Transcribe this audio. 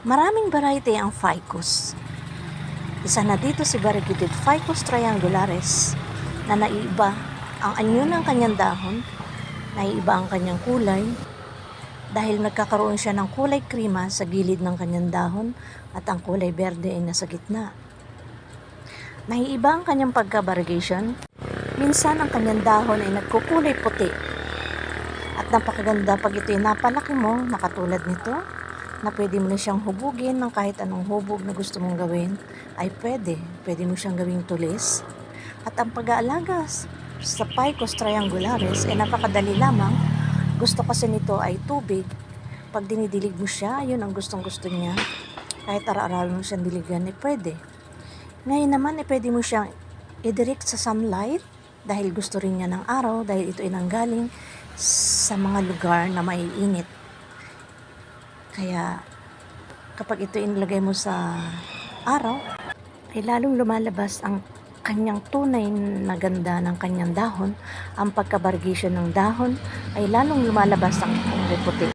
Maraming variety ang ficus. Isa na dito si variegated Ficus triangularis na naiiba ang anyo ng kanyang dahon, naiiba ang kanyang kulay dahil nagkakaroon siya ng kulay krima sa gilid ng kanyang dahon at ang kulay berde ay nasa gitna. Naiiba ang kanyang pagka-variegation. Minsan ang kanyang dahon ay nagkukulay puti at napakaganda pag ito'y napalaki mo na katulad nito, na pwede mo na siyang hubugin ng kahit anong hubog na gusto mong gawin, ay pwede mo siyang gawing tulis. At ang pag-aalaga sa Ficus triangularis ay napakadali lamang. Gusto kasi nito ay tubig. Pag dinidilig mo siya, yun ang gustong-gusto niya. Kahit ara-arawin mo siyang diligan, pwede. Ngayon naman, pwede mo siyang i-direct sa sunlight dahil gusto rin niya ng araw, dahil ito ay nanggaling sa mga lugar na maiinit. Kaya kapag ito inilagay mo sa araw, ay lalong lumalabas ang kanyang tunay na ganda ng kanyang dahon. Ang pagka-variegation ng dahon ay lalong lumalabas ang kulay puti.